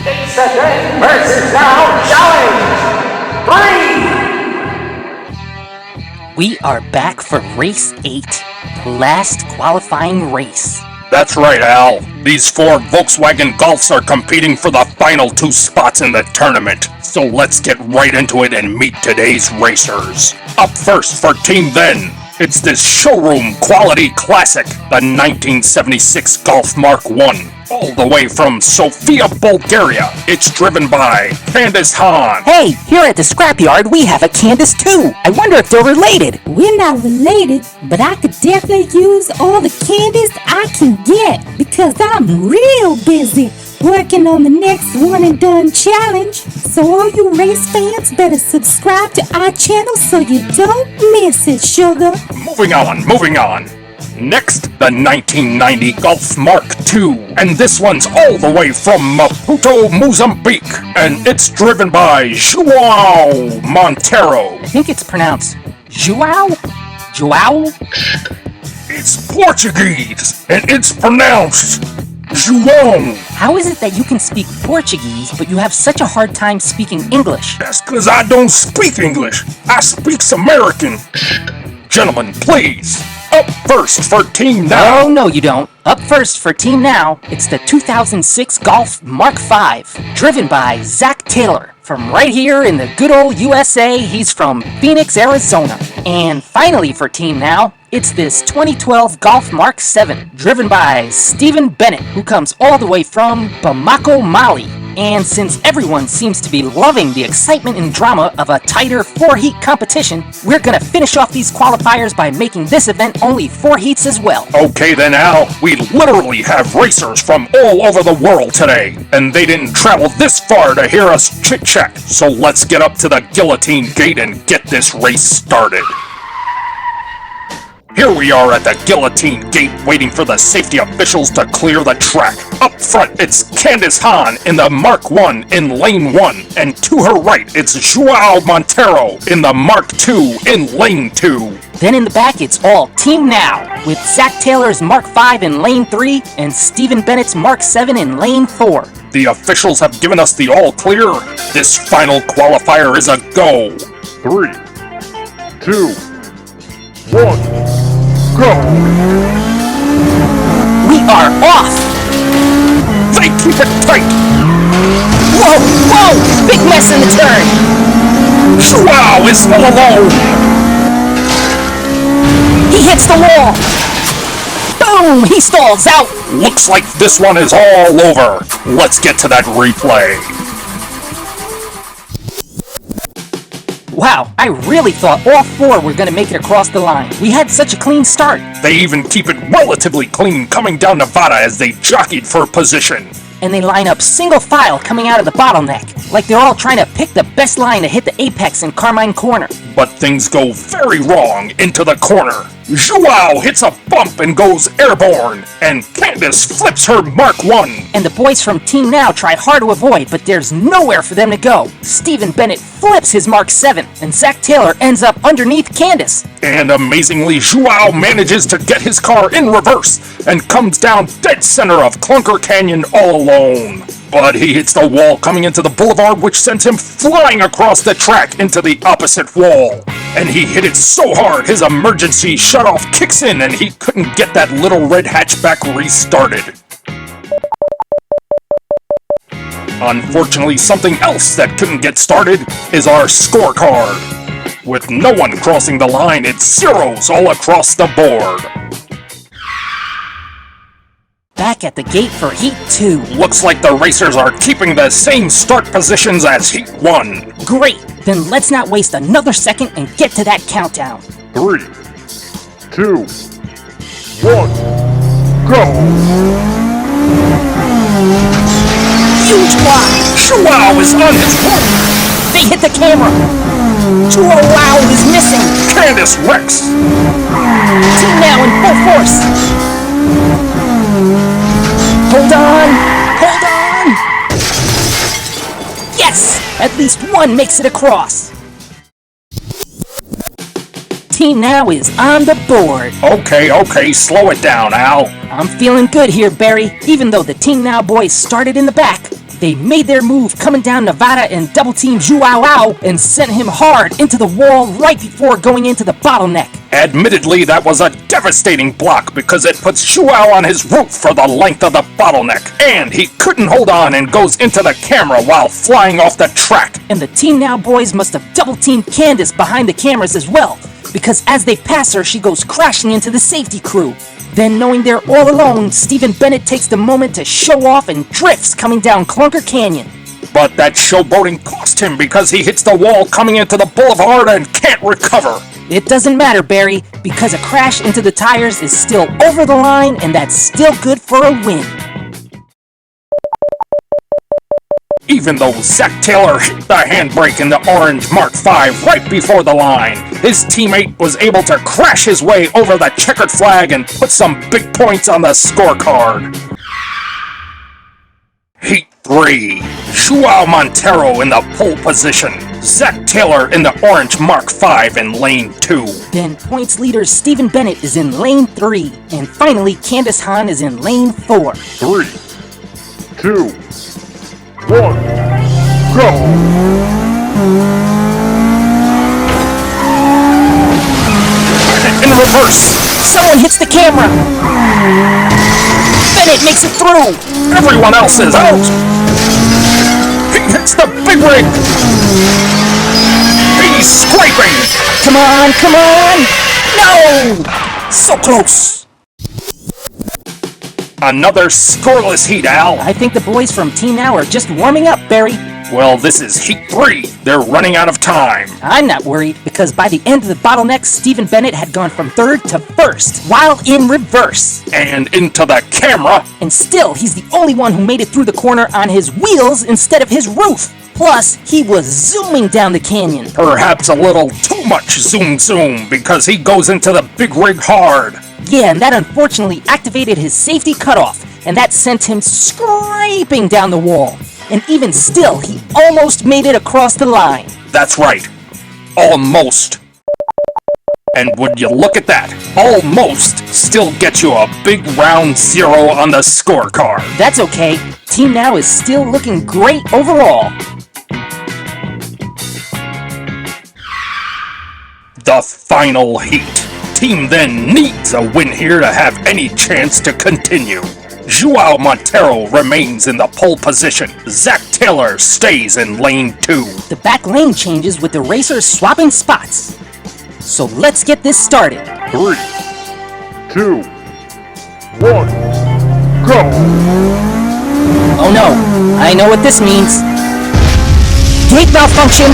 It's a then versus now challenge. 3. We are back for Race 8, the last qualifying race. That's right, Al. These 4 Volkswagen Golfs are competing for the final 2 spots in the tournament. So let's get right into it and meet today's racers. Up first for Team Then, it's this showroom quality classic, the 1976 Golf Mark I. All the way from Sofia, Bulgaria, it's driven by Candace Hahn. Hey, here at the Scrapyard, we have a Candace too. I wonder if they're related. We're not related, but I could definitely use all the Candace I can get because I'm real busy working on the next one and done challenge. So all you race fans better subscribe to our channel so you don't miss it, sugar. Moving on. Next, the 1990 Golf Mark II, and this one's all the way from Maputo, Mozambique, and it's driven by João Monteiro. I think it's pronounced João? João? It's Portuguese, and it's pronounced João. How is it that you can speak Portuguese, but you have such a hard time speaking English? That's because I don't speak English. I speak American. Gentlemen, please. Up first for Team Now. Oh, no, you don't. Up first for Team Now, it's the 2006 Golf Mark V, driven by Zach Taylor. From right here in the good old USA, he's from Phoenix, Arizona. And finally for Team Now, it's this 2012 Golf Mark VII, driven by Stephen Bennett, who comes all the way from Bamako, Mali. And since everyone seems to be loving the excitement and drama of a tighter 4-heat competition, we're gonna finish off these qualifiers by making this event only 4 heats as well. Okay then, Al, we literally have racers from all over the world today, and they didn't travel this far to hear us chit-chat, so let's get up to the guillotine gate and get this race started. Here we are at the guillotine gate waiting for the safety officials to clear the track. Up front, it's Candace Hahn in the Mark I in Lane 1, and to her right, it's João Monteiro in the Mark II in Lane 2. Then in the back, it's all Team Now, with Zach Taylor's Mark V in Lane 3 and Stephen Bennett's Mark VII in Lane 4. The officials have given us the all clear. This final qualifier is a go. 3, 2, 1. Go! We are off! They keep it tight! Whoa! Big mess in the turn! João is all alone! He hits the wall! Boom! He stalls out! Looks like this one is all over. Let's get to that replay. Wow, I really thought all 4 were going to make it across the line. We had such a clean start. They even keep it relatively clean coming down Nevada as they jockeyed for position. And they line up single file coming out of the bottleneck, like they're all trying to pick the best line to hit the apex in Carmine Corner. But things go very wrong into the corner. João hits a bump and goes airborne, and Candace flips her Mark I. And the boys from Team Now try hard to avoid, but there's nowhere for them to go. Stephen Bennett flips his Mark VII, and Zach Taylor ends up underneath Candace. And amazingly, João manages to get his car in reverse and comes down dead center of Clunker Canyon all alone. But he hits the wall coming into the boulevard, which sends him flying across the track into the opposite wall. And he hit it so hard, his emergency shutoff kicks in and he couldn't get that little red hatchback restarted. Unfortunately, something else that couldn't get started is our scorecard. With no one crossing the line, it's zeros all across the board. Back at the gate for Heat 2. Looks like the racers are keeping the same start positions as Heat 1. Great! Then let's not waste another second and get to that countdown. 3, 2, 1, go! Huge block! João is on his way! They hit the camera! João is missing! Candace wrecks! Team Now in full force! Hold on! Yes! At least one makes it across! Team Now is on the board. Okay, slow it down, Al. I'm feeling good here, Barry. Even though the Team Now boys started in the back, They made their move coming down Nevada and double-teamed Zhuao and sent him hard into the wall right before going into the bottleneck. Admittedly, that was a devastating block because it puts Zhuao on his roof for the length of the bottleneck, and he couldn't hold on and goes into the camera while flying off the track. And the Team Now boys must have double-teamed Candace behind the cameras as well, because as they pass her, she goes crashing into the safety crew. Then, knowing they're all alone, Stephen Bennett takes the moment to show off and drifts coming down Clunker Canyon. But that showboating cost him because he hits the wall coming into the boulevard and can't recover. It doesn't matter, Barry, because a crash into the tires is still over the line, and that's still good for a win. Even though Zach Taylor hit the handbrake in the orange Mark V right before the line, his teammate was able to crash his way over the checkered flag and put some big points on the scorecard. Heat 3. Joao Montero in the pole position. Zach Taylor in the orange Mark V in lane 2. Then points leader Stephen Bennett is in lane 3. And finally, Candace Hahn is in lane 4. 3, 2, 1, go! In reverse. Someone hits the camera! Bennett makes it through! Everyone else is out. He hits the big rig. He's scraping. Come on, come on! No! So close! Another scoreless heat, Al. I think the boys from Team Now are just warming up, Barry. Well, this is Heat 3. They're running out of time. I'm not worried, because by the end of the bottleneck, Stephen Bennett had gone from 3rd to 1st, while in reverse. And into the camera. And still, he's the only one who made it through the corner on his wheels instead of his roof. Plus, he was zooming down the canyon. Perhaps a little too much zoom, because he goes into the big rig hard. Yeah, and that unfortunately activated his safety cutoff, and that sent him scraping down the wall. And even still, he almost made it across the line. That's right. Almost. And would you look at that? Almost still gets you a big round 0 on the scorecard. That's okay. Team Now is still looking great overall. The final heat. Team then needs a win here to have any chance to continue. Joao Montero remains in the pole position. Zach Taylor stays in lane 2. The back lane changes with the racers swapping spots. So let's get this started. 3, 2, 1, go! Oh no, I know what this means. Gate malfunction.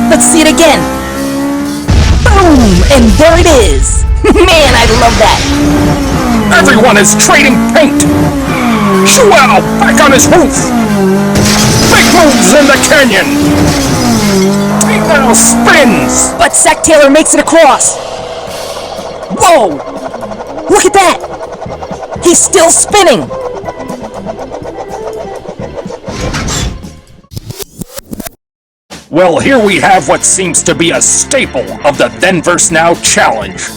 Let's see it again. Boom! And there it is. Man, I love that. Everyone is trading paint. Joao back on his roof. Big moves in the canyon. Team Now spins. But Zach Taylor makes it across. Whoa! Look at that! He's still spinning! Well, here we have what seems to be a staple of the Then vs. Now challenge.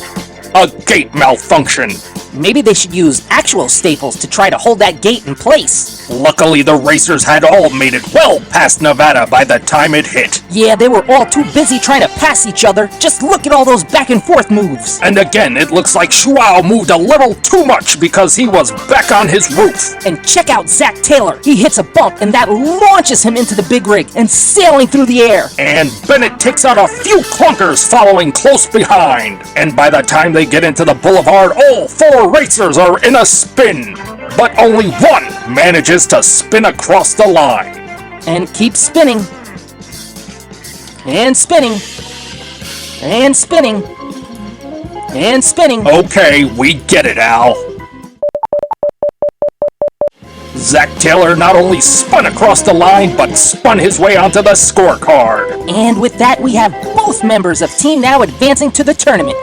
A gate malfunction. Maybe they should use actual staples to try to hold that gate in place. Luckily, the racers had all made it well past Nevada by the time it hit. Yeah, they were all too busy trying to pass each other. Just look at all those back and forth moves. And again, it looks like Joao moved a little too much because he was back on his roof. And check out Zach Taylor. He hits a bump and that launches him into the big rig and sailing through the air. And Bennett takes out a few clunkers following close behind. And by the time they get into the boulevard, all 4 racers are in a spin. But only one manages to spin across the line. And keep spinning. And spinning. And spinning. And spinning. Okay, we get it, Al. Zach Taylor not only spun across the line, but spun his way onto the scorecard. And with that, we have both members of Team Now advancing to the tournament.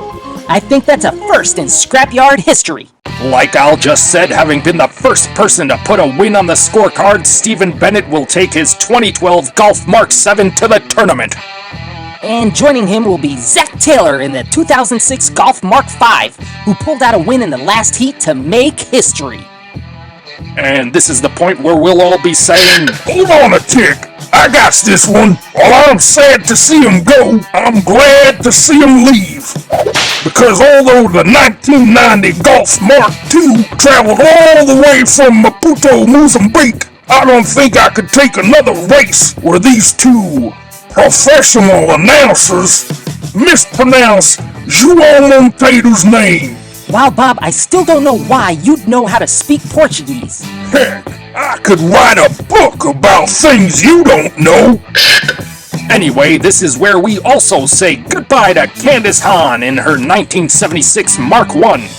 I think that's a first in Scrapyard history. Like Al just said, having been the first person to put a win on the scorecard, Stephen Bennett will take his 2012 Golf Mark 7 to the tournament. And joining him will be Zach Taylor in the 2006 Golf Mark 5, who pulled out a win in the last heat to make history. And this is the point where we'll all be saying, Hold on a tick. I got this one. While I'm sad to see him go, I'm glad to see him leave. Because although the 1990 Golf Mark II traveled all the way from Maputo, Mozambique, I don't think I could take another race where these two professional announcers mispronounce João Monteito's name. Wow, Bob, I still don't know why you'd know how to speak Portuguese. Heck, I could write a book about things you don't know. Anyway, this is where we also say goodbye to Candace Hahn in her 1976 Mark I.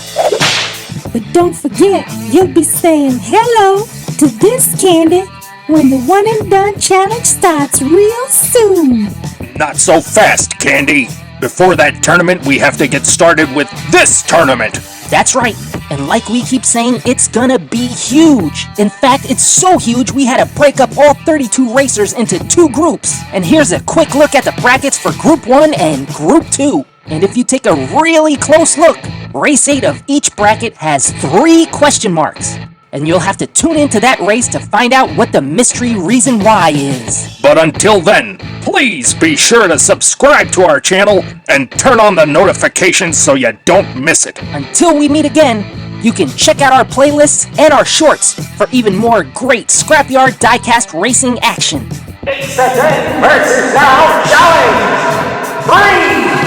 But don't forget, you'll be saying hello to this Candy when the One and Done Challenge starts real soon. Not so fast, Candy. Before that tournament, we have to get started with this tournament. That's right, and like we keep saying, it's gonna be huge. In fact, it's so huge we had to break up all 32 racers into 2 groups. And here's a quick look at the brackets for Group 1 and Group 2. And if you take a really close look, Race 8 of each bracket has 3 question marks. And you'll have to tune into that race to find out what the mystery reason why is. But until then, please be sure to subscribe to our channel and turn on the notifications so you don't miss it. Until we meet again, you can check out our playlists and our shorts for even more great Scrapyard Diecast Racing action. It's the 10 versus now challenge. 3,